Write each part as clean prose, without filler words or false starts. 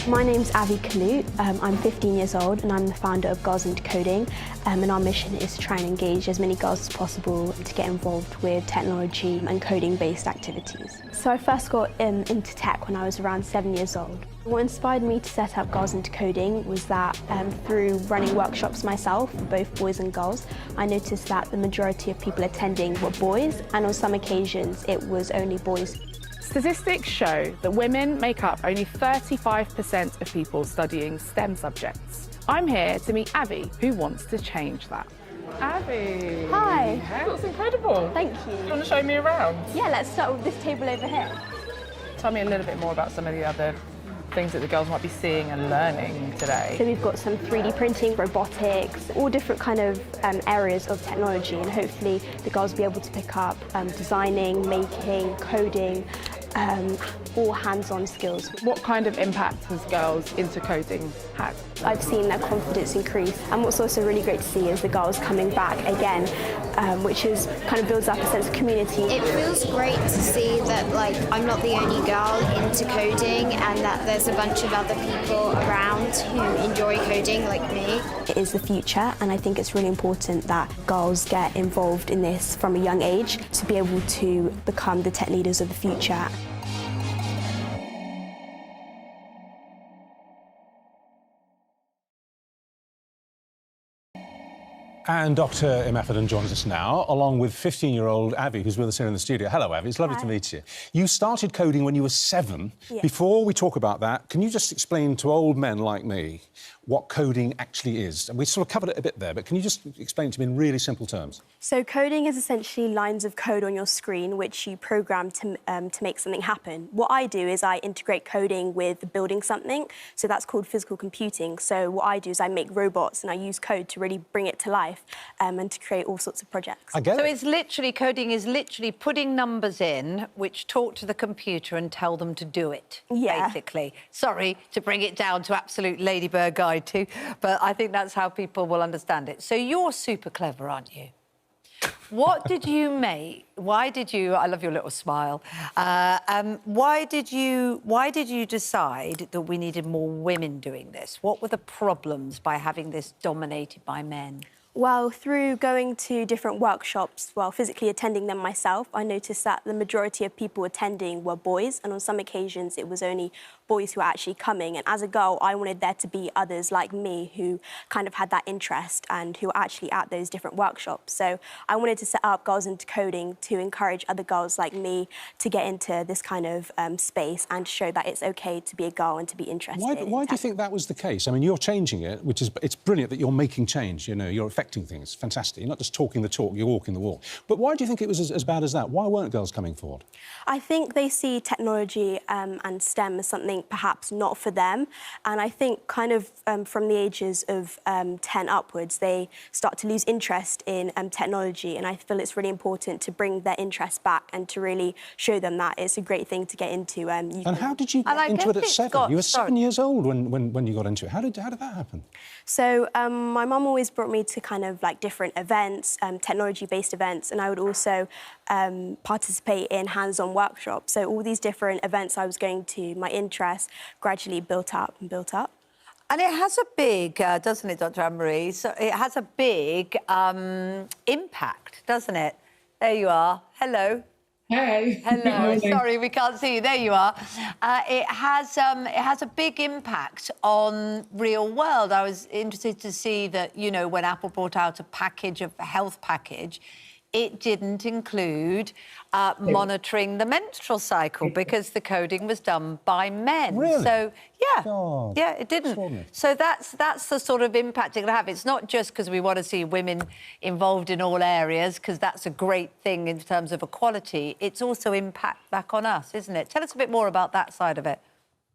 My name's Avye. I'm 15 years old and I'm the founder of Girls into Coding, and our mission is to try and engage as many girls as possible to get involved with technology and coding-based activities. So I first got into tech when I was around 7 years old. What inspired me to set up Girls into Coding was that through running workshops myself, for both boys and girls, I noticed that the majority of people attending were boys, and on some occasions it was only boys. Statistics show that women make up only 35% of people studying STEM subjects. I'm here to meet Avye, who wants to change that. Avye! Hi! Hey, that's incredible. Thank you. Do you want to show me around? Yeah, let's start with this table over here. Tell me a little bit more about some of the other things that the girls might be seeing and learning today. So we've got some 3D printing, robotics, all different kind of areas of technology, and hopefully the girls will be able to pick up designing, making, coding, all hands-on skills. What kind of impact has Girls into Coding had? I've seen their confidence increase, and what's also really great to see is the girls coming back again, which is kind of builds up a sense of community. It feels great to see that I'm not the only girl into coding and that there's a bunch of other people around who enjoy coding like me. It is the future, and I think it's really important that girls get involved in this from a young age to be able to become the tech leaders of the future. And Dr. Imafidon joins us now, along with 15-year-old Avye, who's with us here in the studio. Hello, Avye. It's lovely to meet you. You started coding when you were 7. Yeah. Before we talk about that, can you just explain to old men like me what coding actually is? And we sort of covered it a bit there, but can you just explain to me in really simple terms? So coding is essentially lines of code on your screen which you program to make something happen. What I do is I integrate coding with building something, so that's called physical computing. So what I do is I make robots and I use code to really bring it to life and to create all sorts of projects. I get So it. it's literally, coding is literally putting numbers in which talk to the computer and tell them to do it, basically. Sorry to bring it down to absolute ladybird guide too, but I think that's how people will understand it. So you're super clever, aren't you? What did you make? Why did you? I love your little smile. Why did you decide that we needed more women doing this? What were the problems by having this dominated by men? Well, through going to different workshops, physically attending them myself, I noticed that the majority of people attending were boys, and on some occasions it was only boys who were actually coming. And as a girl, I wanted there to be others like me who kind of had that interest and who were actually at those different workshops. So I wanted to set up Girls into Coding to encourage other girls like me to get into this kind of space and show that it's OK to be a girl and to be interested. Why do you think that was the case? I mean, you're changing it, it's brilliant that you're making change, you know, you're affecting things. Fantastic. You're not just talking the talk, you're walking the walk. But why do you think it was as bad as that? Why weren't girls coming forward? I think they see technology and STEM as something perhaps not for them. And I think kind of from the ages of 10 upwards, they start to lose interest in technology. And I feel it's really important to bring their interest back and to really show them that it's a great thing to get into. And how did you get into it at 7? You were 7 years old when you got into it. How did that happen? So my mum always brought me to kind of different events, technology-based events, and I would also participate in hands-on workshops. So all these different events I was going to, my interest gradually built up and built up. And it has a big, doesn't it, Dr. Anne-Marie? So it has a big impact, doesn't it? There you are. Hello. Hey. Hello. Sorry, we can't see you. There you are. It has a big impact on real world. I was interested to see that, you know, when Apple brought out a health package, it didn't include monitoring the menstrual cycle because the coding was done by men. Really? So, yeah. God. Yeah, it didn't. So that's the sort of impact it can have. It's not just because we want to see women involved in all areas, because that's a great thing in terms of equality. It's also impact back on us, isn't it? Tell us a bit more about that side of it.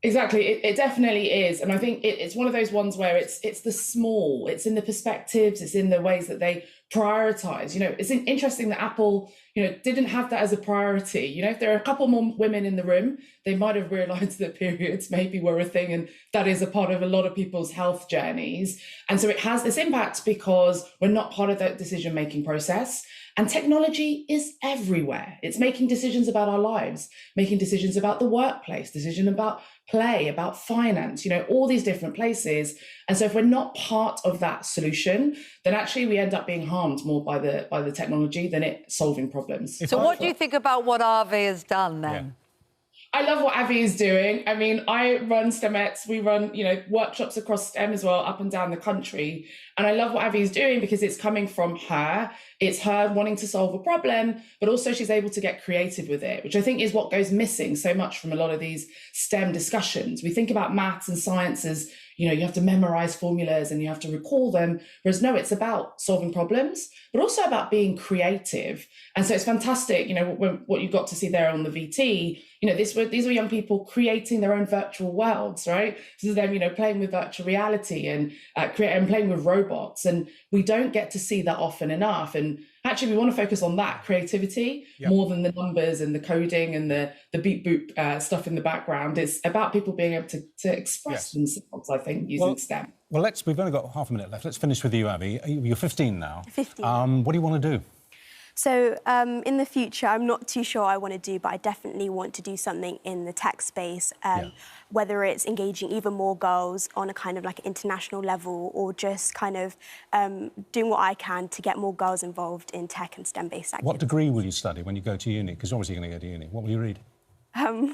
Exactly, it definitely is. And I think it's one of those ones where it's the small, it's in the perspectives, it's in the ways that they prioritise. You know, it's interesting that Apple, you know, didn't have that as a priority. You know, if there are a couple more women in the room, they might have realised that periods maybe were a thing, and that is a part of a lot of people's health journeys. And so it has this impact because we're not part of that decision-making process. And technology is everywhere. It's making decisions about our lives, making decisions about the workplace, decision about play, about finance, all these different places. And so if we're not part of that solution, then actually we end up being harmed more by the technology than it solving problems. So what do you think about what Avye has done then? Yeah. I love what Avye is doing. I mean, I run STEMettes. We run, workshops across STEM as well, up and down the country. And I love what Avye is doing because it's coming from her. It's her wanting to solve a problem, but also she's able to get creative with it, which I think is what goes missing so much from a lot of these STEM discussions. We think about maths and science as, you have to memorize formulas and you have to recall them. Whereas no, it's about solving problems, but also about being creative. And so it's fantastic, what you got to see there on the VT, these were young people creating their own virtual worlds, right? This is them, playing with virtual reality and playing with robots. And we don't get to see that often enough. And actually, we want to focus on that creativity more than the numbers and the coding and the beep boop stuff in the background. It's about people being able to express themselves, I think, using STEM. Well, we've only got half a minute left. Let's finish with you, Avye. You're 15 now. 15. What do you want to do? So in the future, I'm not too sure I want to do, but I definitely want to do something in the tech space, whether it's engaging even more girls on a kind of like international level or just kind of doing what I can to get more girls involved in tech and STEM-based activities. What degree will you study when you go to uni? Because obviously you're going to go to uni. What will you read?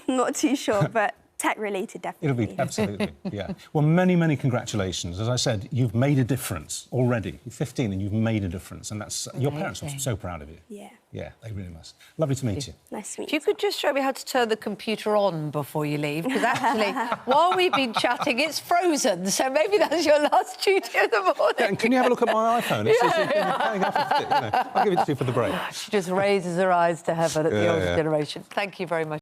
Not too sure, but tech-related, definitely. It'll be, absolutely, yeah. Well, many, many congratulations. As I said, you've made a difference already. You're 15 and you've made a difference, and that's your parents are so proud of you. Yeah. Yeah, they really must. Lovely to meet you. Nice to meet If you could just show me how to turn the computer on before you leave, because actually, while we've been chatting, it's frozen, so maybe that's your last duty of the morning. Yeah, and can you have a look at my iPhone? It's playing off of it, I'll give it to you for the break. She just raises her eyes to heaven at the older generation. Thank you very much.